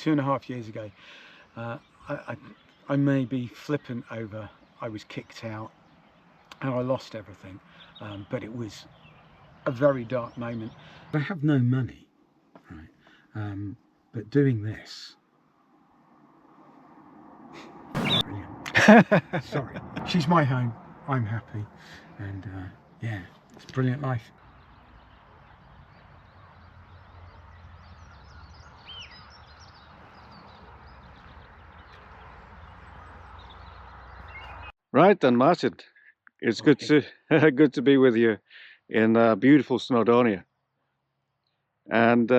2.5 years ago, I, I, I may be flippant over I was kicked out and I lost everything, but it was a very dark moment. I have no money, right? But doing this, brilliant. Sorry, she's my home. I'm happy, and yeah, it's a brilliant life. Right then, Martin. It's good to good to be with you in beautiful Snowdonia, and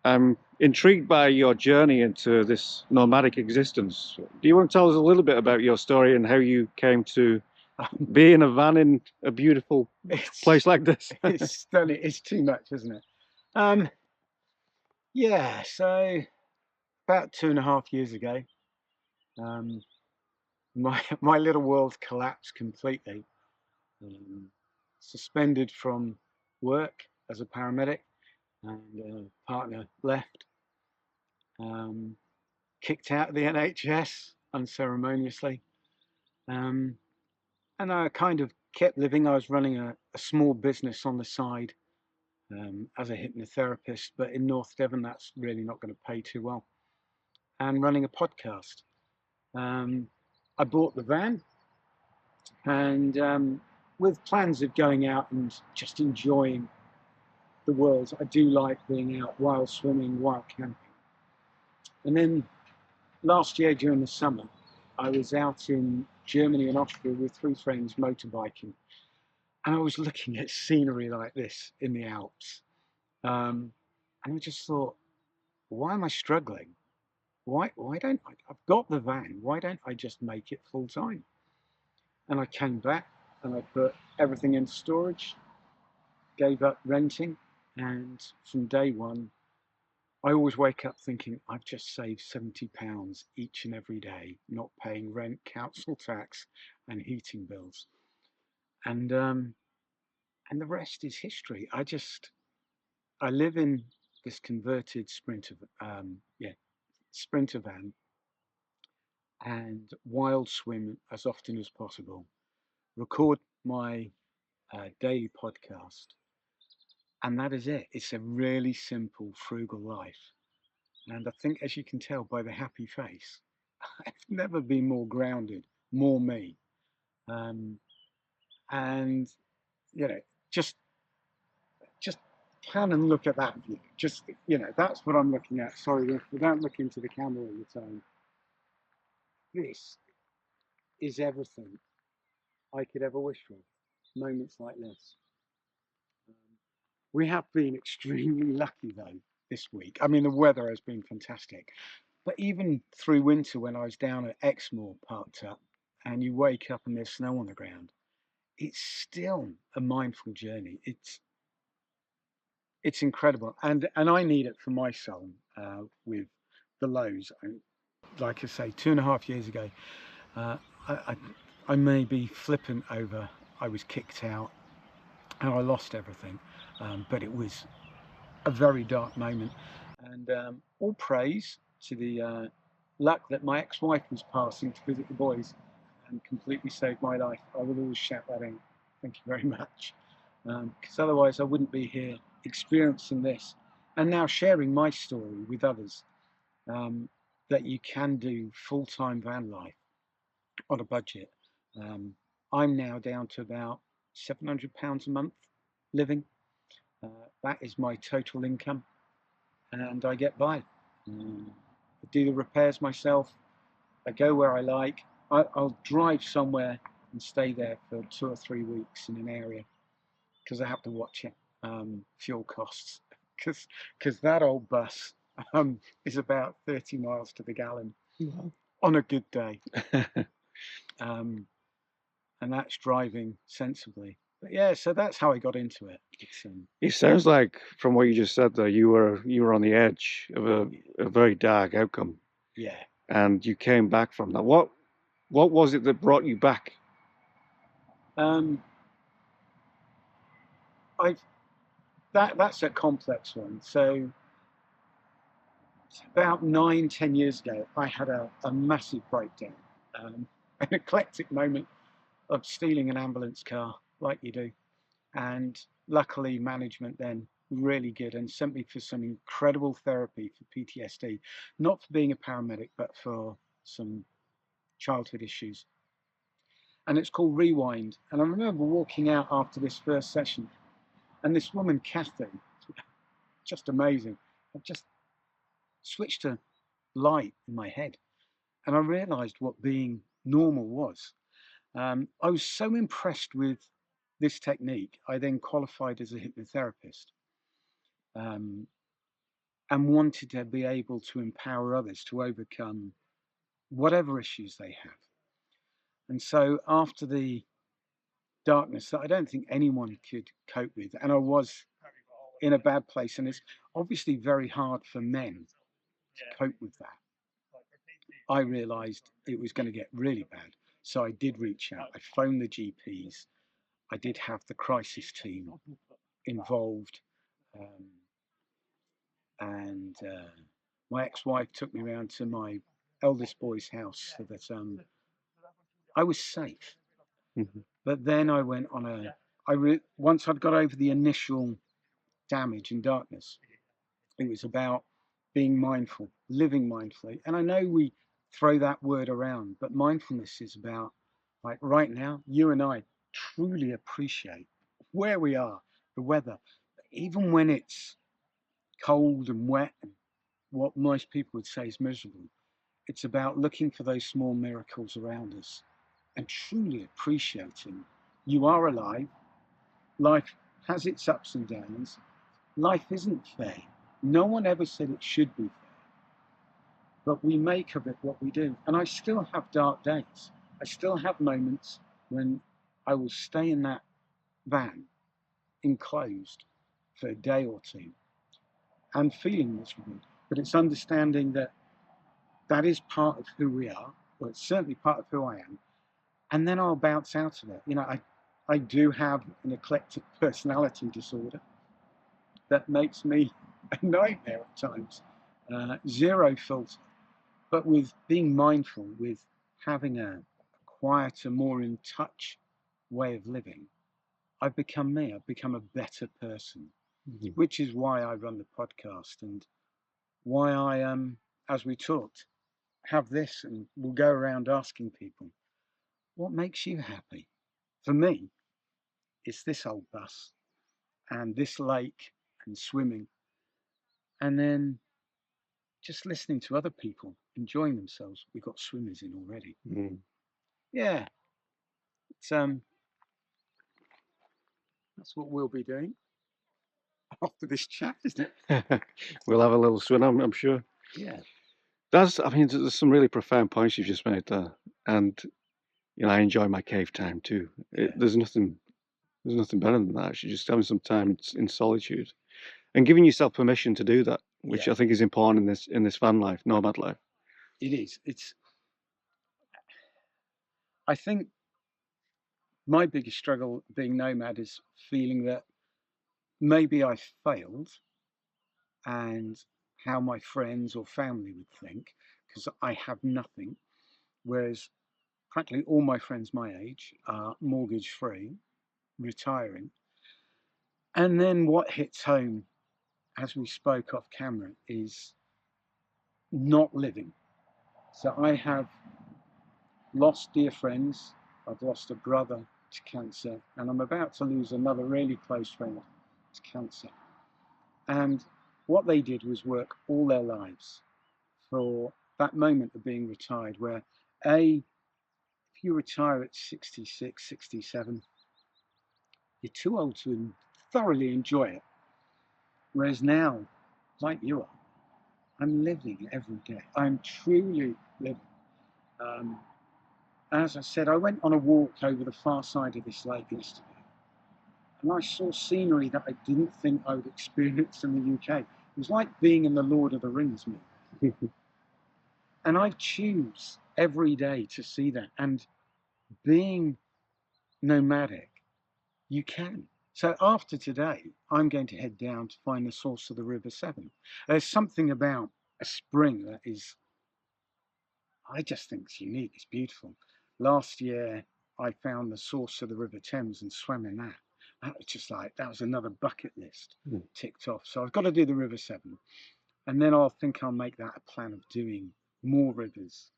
I'm intrigued by your journey into this nomadic existence. Do you want to tell us a little bit about your story and how you came to be in a van in a beautiful place like this? It's stunning. It's too much, isn't it? Yeah. So about 2.5 years ago, my little world collapsed completely. Suspended from work as a paramedic, and partner left. Kicked out of the NHS unceremoniously, and I kind of kept living. I was running a small business on the side as a hypnotherapist, but in North Devon, that's really not going to pay too well. And running a podcast. I bought the van, and with plans of going out and just enjoying the world. I do like being out wild swimming, wild camping. And then last year during the summer, I was out in Germany and Austria with 3 friends motorbiking. And I was looking at scenery like this in the Alps. And I just thought, why am I struggling? Why don't I've got the van, why don't I just make it full time? And I came back and I put everything in storage, gave up renting, and from day one, I always wake up thinking I've just saved £70 each and every day, not paying rent, council tax, and heating bills, and and the rest is history. I live in this converted Sprinter van, and wild swim as often as possible. Record my daily podcast, and that is it. It's a really simple, frugal life. And I think, as you can tell by the happy face, I've never been more grounded, more me. Um, and you know, just just can and look at that view. Just that's what I'm looking at. Sorry, without looking to the camera all the time. This is everything I could ever wish for. Moments like this. We have been extremely lucky though this week. I mean, the weather has been fantastic. But even through winter, when I was down at Exmoor parked up, and you wake up and there's snow on the ground, it's still a mindful journey. It's incredible, and I need it for my soul with the lows. Like I say, 2.5 years ago, uh, I, I I may be flippant over I was kicked out and I lost everything, but it was a very dark moment, and all praise to the luck that my ex-wife was passing to visit the boys and completely saved my life. I will always shout that out. Thank you very much. Because otherwise I wouldn't be here experiencing this and now sharing my story with others, that you can do full-time van life on a budget. Um, I'm now down to about £700 a month living. That is my total income, and I get by. I do the repairs myself. I go where I like. I'll drive somewhere and stay there for 2 or 3 weeks in an area because I have to watch it. Fuel costs, because that old bus is about 30 miles to the gallon on a good day, um, and that's driving sensibly. But yeah, so that's how I got into it. It sounds like, from what you just said there, you were on the edge of a very dark outcome. Yeah. And you came back from that. What was it that brought you back? That's a complex one. So about 9-10 years ago, I had a massive breakdown, an eclectic moment of stealing an ambulance car, like you do. And luckily, management then really good and sent me for some incredible therapy for PTSD, not for being a paramedic, but for some childhood issues. And it's called Rewind. And I remember walking out after this first session, and this woman, Kathy, just amazing, had just switched a light in my head. And I realized what being normal was. I was so impressed with this technique, I then qualified as a hypnotherapist, um, and wanted to be able to empower others to overcome whatever issues they have. And so after the darkness that I don't think anyone could cope with, and I was in a bad place, and it's obviously very hard for men to cope with that, I realized it was going to get really bad. So I did reach out. I phoned the GPs. I did have the crisis team involved. Um, and my ex-wife took me around to my eldest boy's house so that I was safe. Mm-hmm. But then I went on once I'd got over the initial damage and darkness, it was about being mindful, living mindfully. And I know we throw that word around, but mindfulness is about, like right now, you and I truly appreciate where we are, the weather, even when it's cold and wet and what most people would say is miserable. It's about looking for those small miracles around us and truly appreciating you are alive. Life has its ups and downs. Life isn't fair. No one ever said it should be fair, but we make of it what we do. And I still have dark days. I still have moments when I will stay in that van enclosed for a day or two and feeling miserable. But it's understanding that that is part of who we are. Well, it's certainly part of who I am. And then I'll bounce out of it. I do have an eclectic personality disorder that makes me a nightmare at times. Zero filter. But with being mindful, with having a quieter, more in touch way of living, I've become me. I've become a better person, which is why I run the podcast and why I, as we talked, have this and we'll go around asking people, what makes you happy? For me, it's this old bus and this lake and swimming, and then just listening to other people enjoying themselves. We've got swimmers in already. Mm. Yeah, it's that's what we'll be doing after this chat, isn't it? We'll have a little swim, I'm sure. Yeah. I mean, there's some really profound points you've just made there, and I enjoy my cave time too. There's nothing better than that. Actually, just having some time in solitude and giving yourself permission to do that, which I think is important in this van life, nomad life. It is. I think my biggest struggle being nomad is feeling that maybe I failed and how my friends or family would think because I have nothing, whereas practically all my friends my age are mortgage free, retiring. And then what hits home, as we spoke off camera, is not living. So I have lost dear friends. I've lost a brother to cancer, and I'm about to lose another really close friend to cancer. And what they did was work all their lives for that moment of being retired, where if you retire at 66, 67, you're too old to thoroughly enjoy it. Whereas now, like you are, I'm living every day. I'm truly living. Um, as I said, I went on a walk over the far side of this lake yesterday, and I saw scenery that I didn't think I would experience in the UK. It was like being in the Lord of the Rings movie. And I choose every day to see that. And being nomadic, you can. So after today, I'm going to head down to find the source of the River Severn. There's something about a spring that is, I just think it's unique. It's beautiful. Last year, I found the source of the River Thames and swam in that. That was just like, that was another bucket list ticked off. So I've got to do the River Severn. And then I'll make that a plan of doing more rivers.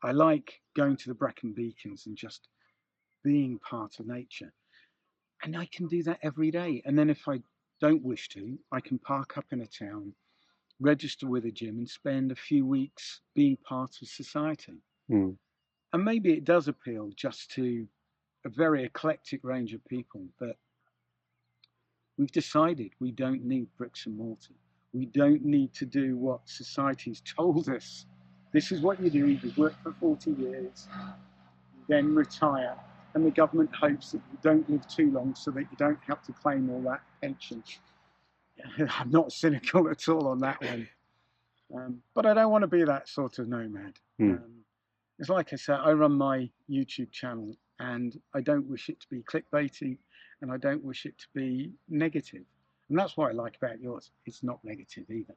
I like going to the Brecon Beacons and just being part of nature. And I can do that every day. And then if I don't wish to, I can park up in a town, register with a gym, and spend a few weeks being part of society. And maybe it does appeal just to a very eclectic range of people, but we've decided we don't need bricks and mortar. We don't need to do what society's told us. This is what you do. You work for 40 years, then retire, and the government hopes that you don't live too long so that you don't have to claim all that pension. I'm not cynical at all on that one. But I don't want to be that sort of nomad. It's like I said, I run my YouTube channel and I don't wish it to be clickbaity and I don't wish it to be negative. And that's what I like about yours. It's not negative either.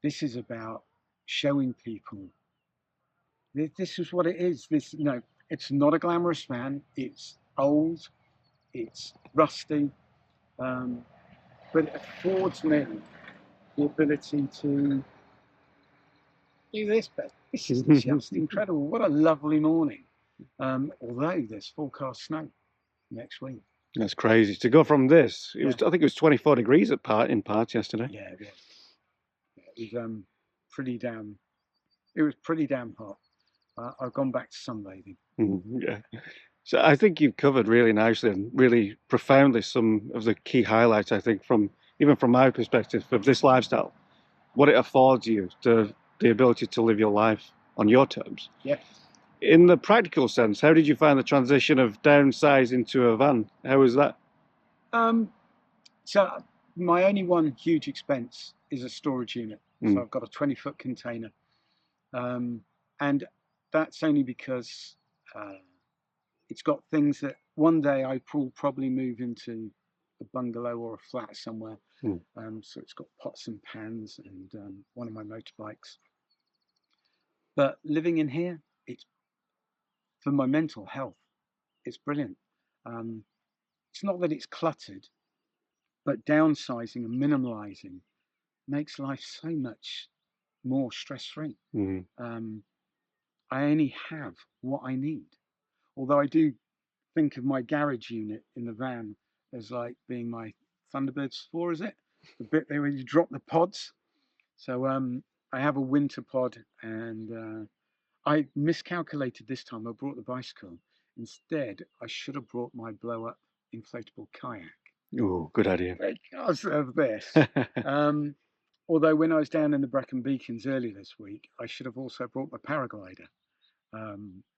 This is about showing people this is what it is. It's not a glamorous van. It's old. It's rusty. But it affords me the ability to do this. But this is just incredible. What a lovely morning. Although there's forecast snow next week. That's crazy to go from this. I think it was 24 degrees in parts yesterday. Yeah, it was. It was pretty damn. It was pretty damn hot. I've gone back to sunbathing. Yeah. So I think you've covered really nicely and really profoundly some of the key highlights, I think, even from my perspective of this lifestyle, what it affords you, the ability to live your life on your terms. Yeah. In the practical sense, how did you find the transition of downsizing to a van? How was that? So my only one huge expense is a storage unit. So I've got a 20-foot container. And that's only because it's got things that one day I will probably move into a bungalow or a flat somewhere. So it's got pots and pans and one of my motorbikes. But living in here, it's for my mental health. It's brilliant. It's not that it's cluttered, but downsizing and minimalizing makes life so much more stress-free. I only have what I need. Although I do think of my garage unit in the van as like being my Thunderbird 4, is it? The bit there where you drop the pods. So I have a winter pod and I miscalculated this time. I brought the bicycle. Instead, I should have brought my blow-up inflatable kayak. Oh, good idea. Because of this. Although when I was down in the Brecon Beacons earlier this week, I should have also brought my paraglider.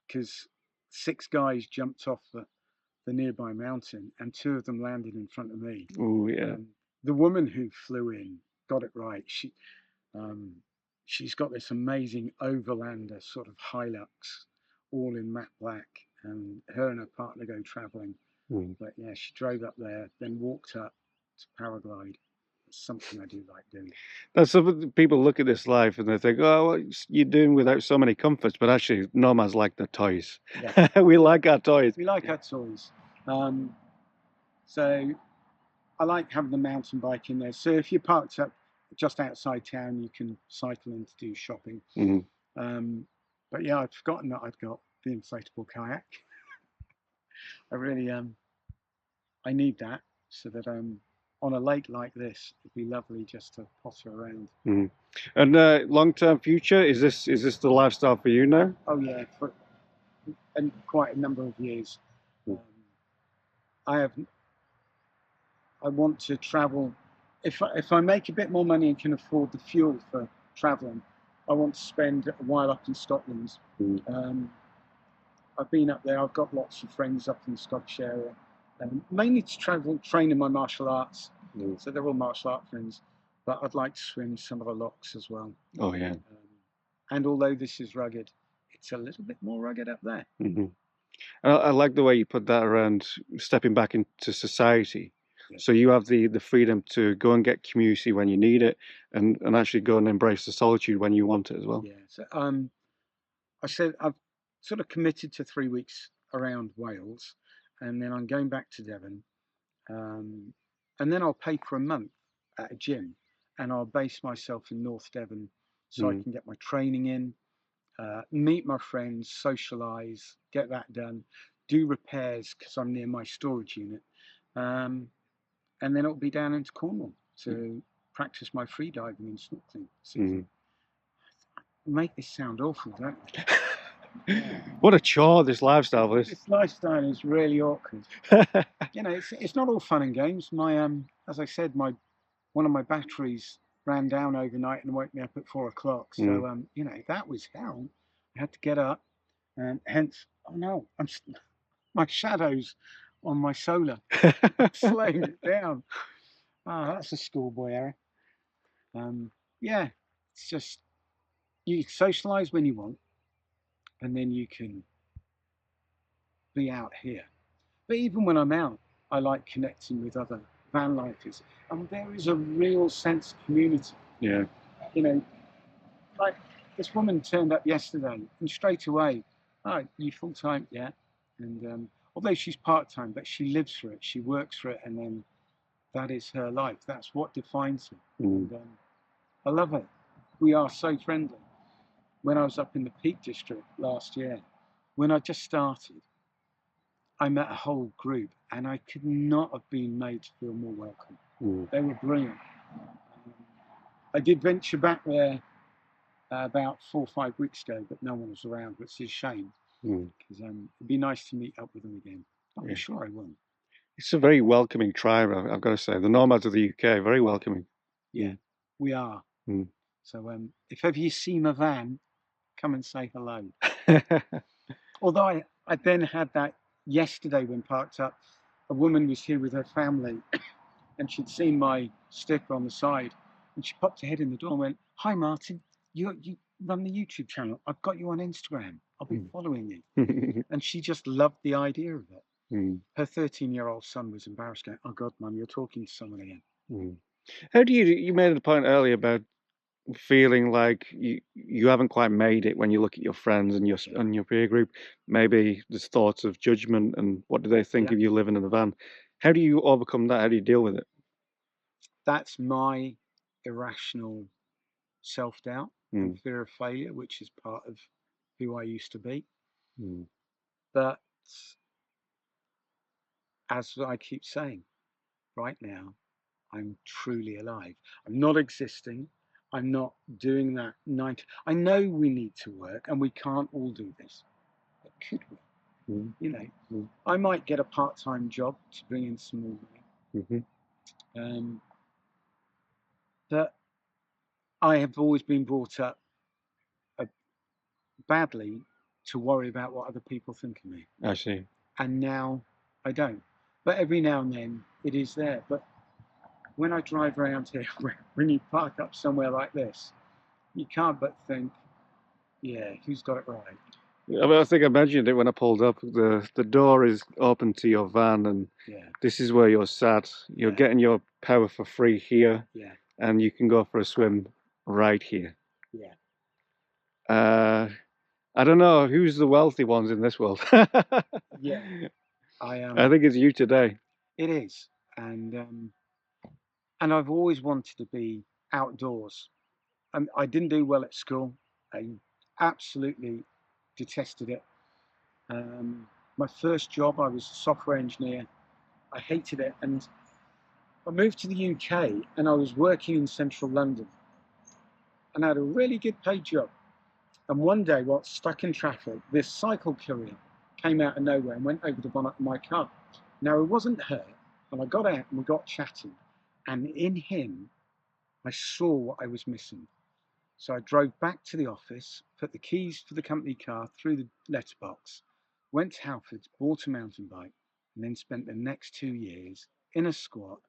Because 6 guys jumped off the nearby mountain and 2 of them landed in front of me. Oh, yeah. The woman who flew in got it right. She's got this amazing overlander sort of Hilux, all in matte black, and her and her partner go traveling. But yeah, she drove up there, then walked up to paraglide. It's something I do like doing. That's some people look at this life and they think, oh, what you're doing without so many comforts. But actually, nomads like their toys. Yeah. We like our toys. We like our toys. So I like having the mountain bike in there. So if you're parked up just outside town, you can cycle in to do shopping. But yeah, I'd forgotten that I'd got the inflatable kayak. I really I need that so that on a lake like this, it'd be lovely just to potter around. And long-term future, is this the lifestyle for you now? Oh yeah, for quite a number of years. I want to travel. If I make a bit more money and can afford the fuel for traveling, I want to spend a while up in Scotland. I've been up there. I've got lots of friends up in the Scottish area, mainly to travel, train in my martial arts. So they're all martial art friends. But I'd like to swim some of the locks as well. Oh yeah. And although this is rugged, it's a little bit more rugged up there. I like the way you put that around stepping back into society. Yeah. So you have the freedom to go and get community when you need it, and actually go and embrace the solitude when you want it as well. Yeah. So I said I've sort of committed to 3 weeks around Wales, and then I'm going back to Devon, um, and then I'll pay for a month at a gym, and I'll base myself in North Devon so I Mm. can get my training in, meet my friends, socialise, get that done, do repairs because I'm near my storage unit, um, and then it'll be down into Cornwall to practice my free diving and snorkeling season. Mm. Make this sound awful, don't you? What a chore this lifestyle is. This lifestyle is really awkward. You know, it's not all fun and games. My as I said, one of my batteries ran down overnight and woke me up at 4 o'clock. So you know, that was hell. I had to get up, and hence, oh no, my shadows on my solar slowing it down. Ah, that's a schoolboy error. Yeah, it's just you socialise when you want, and then you can be out here. But even when I'm out, I like connecting with other van lifers, and there is a real sense of community. Yeah. You know, like this woman turned up yesterday, and straight away, oh, you full time? Yeah. And although she's part time, but she lives for it, she works for it, and then that is her life. That's what defines her. Mm. And I love it. We are so friendly. When I was up in the Peak District last year, when I just started, I met a whole group, and I could not have been made to feel more welcome. Mm. They were brilliant. I did venture back there about 4 or 5 weeks ago, but no one was around, which is a shame because it'd be nice to meet up with them again. I'm sure I will. It's a very welcoming tribe, I've got to say. The Nomads of the UK, very welcoming. Yeah, we are. Mm. So if ever you see my van, come and say hello. Although I then had that yesterday when parked up, a woman was here with her family and she'd seen my sticker on the side, and she popped her head in the door and went, "Hi, Martin, you run the YouTube channel. I've got you on Instagram. I'll be following you." And she just loved the idea of it. Her 13-year-old son was embarrassed, going, "Oh God, Mum, you're talking to someone again." How do you made a point earlier about feeling like you haven't quite made it when you look at your friends and your peer group? Maybe there's thoughts of judgment and what do they think of you living in a van? How do you overcome that? How do you deal with it? That's my irrational self-doubt and fear of failure, which is part of who I used to be. But as I keep saying, right now, I'm truly alive. I'm not existing. I'm not doing that 90. I know we need to work and we can't all do this. But could we? You know, I might get a part-time job to bring in some more money. But I have always been brought up badly to worry about what other people think of me. I see. And now I don't. But every now and then it is there. But when I drive around here, when you park up somewhere like this, you can't but think, yeah, who's got it right? I mean, I think I mentioned it when I pulled up. The door is open to your van, and this is where you're sat. You're getting your power for free here, and you can go for a swim right here. I don't know who's the wealthy ones in this world. Yeah, I think it's you today. It is, and I've always wanted to be outdoors. I didn't do well at school. I absolutely detested it. My first job, I was a software engineer. I hated it, and I moved to the UK, and I was working in central London, and I had a really good paid job. And one day, while stuck in traffic, this cycle courier came out of nowhere and went over the bonnet of my car. Now, it wasn't her, and I got out and we got chatting, and in him, I saw what I was missing. So I drove back to the office, put the keys for the company car through the letterbox, went to Halfords, bought a mountain bike, and then spent the next 2 years in a squat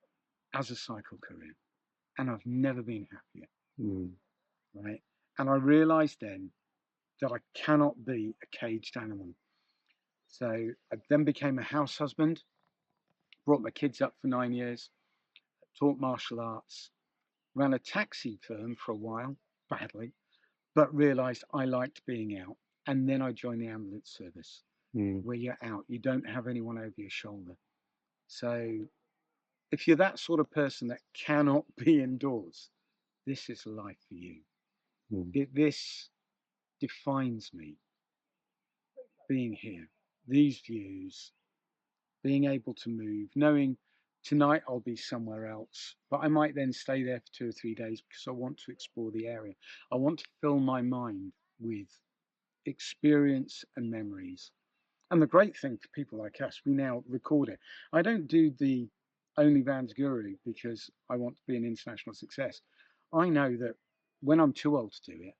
as a cycle courier. And I've never been happier. Right? And I realised then that I cannot be a caged animal. So I then became a house husband, brought my kids up for 9 years, taught martial arts, ran a taxi firm for a while, badly, but realised I liked being out. And then I joined the ambulance service, where you're out. You don't have anyone over your shoulder. So if you're that sort of person that cannot be indoors, this is life for you. This defines me. Being here, these views, being able to move, knowing tonight I'll be somewhere else, but I might then stay there for 2 or 3 days because I want to explore the area. I want to fill my mind with experience and memories. And the great thing for people like us, we now record it. I don't do the OnlyVans Guru because I want to be an international success. I know that when I'm too old to do it,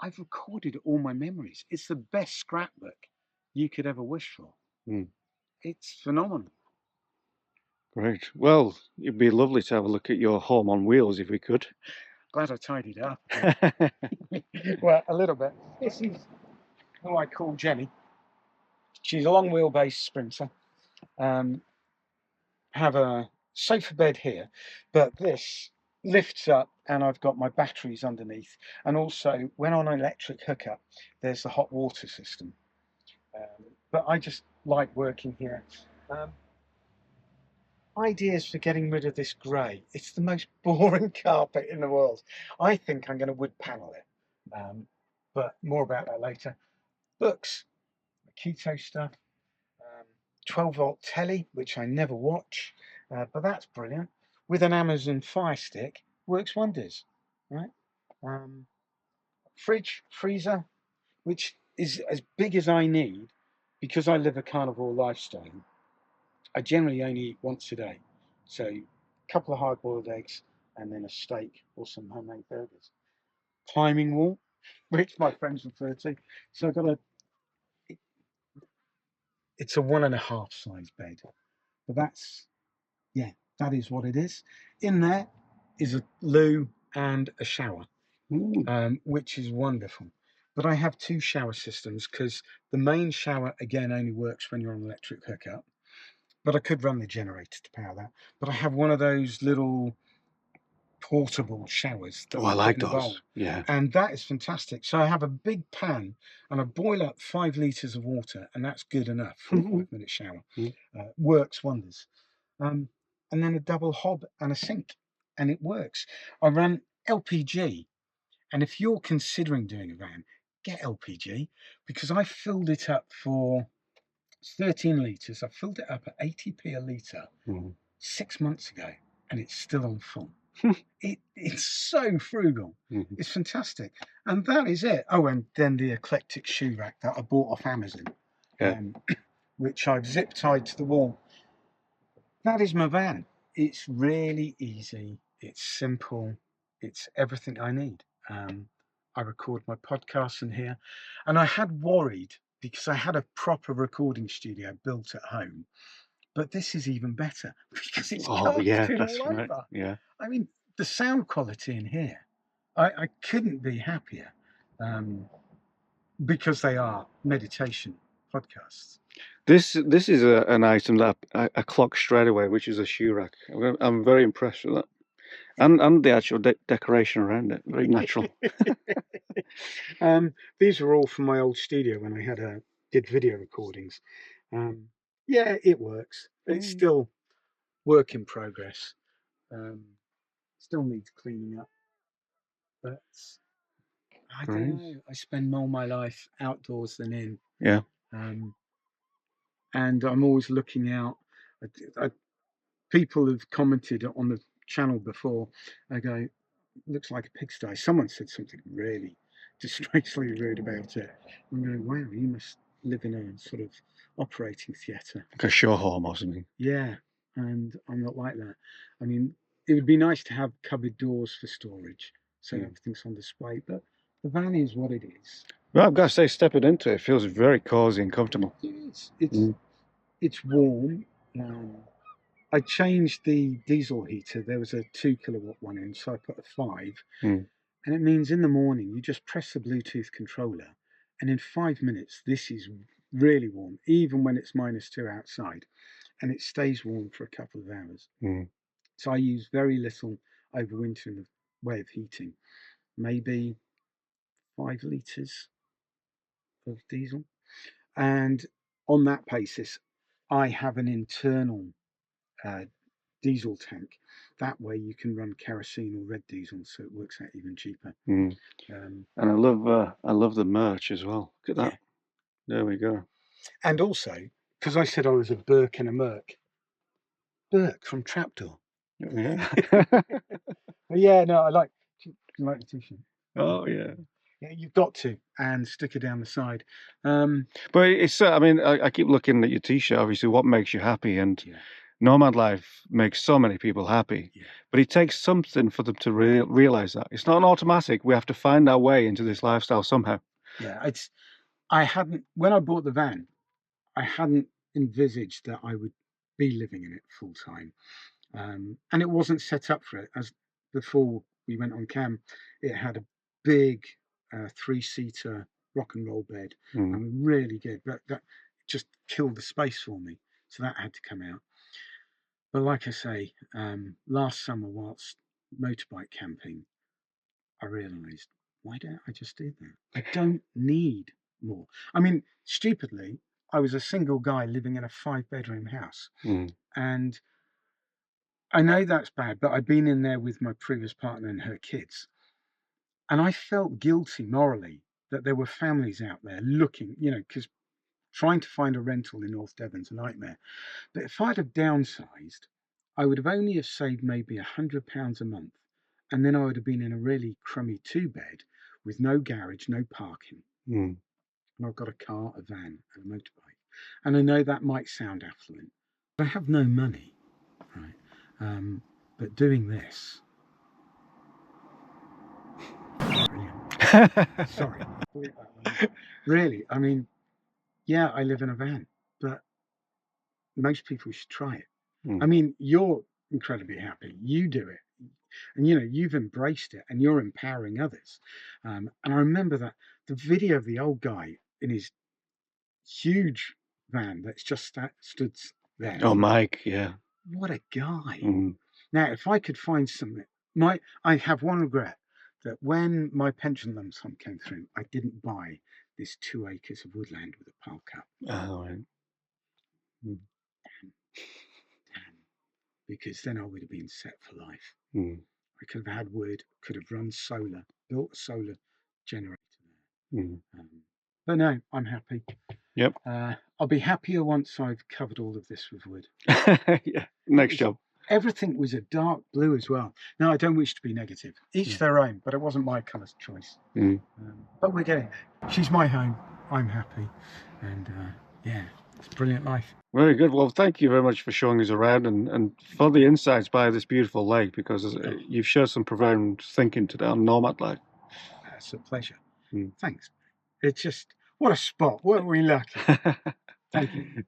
I've recorded all my memories. It's the best scrapbook you could ever wish for. It's phenomenal. Great. Well, it'd be lovely to have a look at your home on wheels if we could. Glad I tidied up. Well, a little bit. This is who I call Jenny. She's a long wheelbase sprinter. Have a sofa bed here, but this lifts up and I've got my batteries underneath. And also, when on an electric hookup, there's the hot water system. But I just like working here. Ideas for getting rid of this grey. It's the most boring carpet in the world. I think I'm going to wood panel it, but more about that later. Books, keto stuff, 12-volt telly, which I never watch, but that's brilliant. With an Amazon Fire Stick, works wonders, right? Fridge, freezer, which is as big as I need because I live a carnivore lifestyle. I generally only eat once a day. So a couple of hard-boiled eggs and then a steak or some homemade burgers. Climbing wall, which my friends refer to. So I've got it's a 1.5 size bed. But that is what it is. In there is a loo and a shower, which is wonderful. But I have 2 shower systems because the main shower, again, only works when you're on electric hookup. But I could run the generator to power that. But I have one of those little portable showers that I I like put in a bowl. those. Yeah. And that is fantastic. So I have a big pan and I boil up 5 litres of water, and that's good enough for a 5-minute shower. Works wonders. And then a double hob and a sink, and it works. I run LPG, and if you're considering doing a van, get LPG because I filled it up for 13 litres. I filled it up at 80p a litre 6 months ago, and it's still on full. It's so frugal. It's fantastic. And that is it. Oh, and then the eclectic shoe rack that I bought off Amazon, which I've zip tied to the wall. That is my van. It's really easy. It's simple. It's everything I need. I record my podcasts in here. And I had worried because I had a proper recording studio built at home. But this is even better because it's carpeted all over. Yeah. I mean, the sound quality in here, I couldn't be happier because they are meditation podcasts. This is an item that I clocked straight away, which is a shoe rack. I'm very impressed with that. And the actual decoration around it, very natural. These are all from my old studio when I did video recordings. Yeah, it works. It's still work in progress. Still needs cleaning up, but I don't know. I spend more of my life outdoors than in. Yeah. And I'm always looking out. People have commented on the channel before. I go, looks like a pigsty. Someone said something really disgracefully rude about it. I'm going, wow, you must live in a sort of operating theatre. Like a show home or something. Yeah, and I'm not like that. I mean, it would be nice to have cupboard doors for storage, so everything's on display, but the van is what it is. Well, I've got to say, stepping into it feels very cosy and comfortable. It's warm. I changed the diesel heater. There was a 2 kilowatt one in, so I put a 5. And it means in the morning you just press the Bluetooth controller, and in 5 minutes this is really warm, even when it's -2 outside. and it stays warm for a couple of hours. Mm. So I use very little over winter in the way of heating, maybe 5 litres of diesel. And on that basis, I have an internal uh, diesel tank. That way you can run kerosene or red diesel, so it works out even cheaper. Mm. And I love the merch as well. Look at that. Yeah. There we go. And also, because I said I was a Burke and a Merc, Burke from Trapdoor. Yeah. Yeah, no, I like the t-shirt. Oh yeah. Yeah, you've got to, and sticker down the side. But it's, I mean, I keep looking at your t-shirt, obviously, what makes you happy, and Yeah. Nomad life makes so many people happy. Yeah. But it takes something for them to realize that. It's not an automatic. We have to find our way into this lifestyle somehow. Yeah, when I bought the van, I hadn't envisaged that I would be living in it full time. And it wasn't set up for it. As before we went on cam, it had a big 3-seater rock and roll bed. I mean, really good, but that just killed the space for me. So that had to come out. But like I say, last summer whilst motorbike camping, I realised, why don't I just do that? I don't need more. I mean, stupidly, I was a single guy living in a 5-bedroom house. And I know that's bad, but I'd been in there with my previous partner and her kids. And I felt guilty morally that there were families out there looking, because trying to find a rental in North Devon's a nightmare. But if I'd have downsized, I would have only have saved maybe £100 a month. And then I would have been in a really crummy 2-bed with no garage, no parking. And I've got a car, a van, and a motorbike. And I know that might sound affluent, but I have no money, right? But doing this, brilliant. Sorry. Really, I mean, yeah, I live in a van, but most people should try it. I mean, you're incredibly happy. You do it. And, you've embraced it and you're empowering others. And I remember that the video of the old guy in his huge van that's just stood there. Oh, Mike, yeah. What a guy. Now, if I could find something, I have one regret, that when my pension lump sum came through, I didn't buy this 2 acres of woodland with a pile cup. Oh, right. Damn. Because then I would have been set for life. I could have had wood, could have run solar, built a solar generator there. But no, I'm happy. Yep. I'll be happier once I've covered all of this with wood. Yeah, next job. Everything was a dark blue as well. Now, I don't wish to be negative. Each their own, but it wasn't my colour choice. But we're getting there. She's my home. I'm happy. And yeah, it's a brilliant life. Very good. Well, thank you very much for showing us around and for the insights by this beautiful lake, because you've shared some profound thinking today on Nomad life. It's a pleasure. Thanks. It's just, what a spot. Weren't we lucky? Thank you.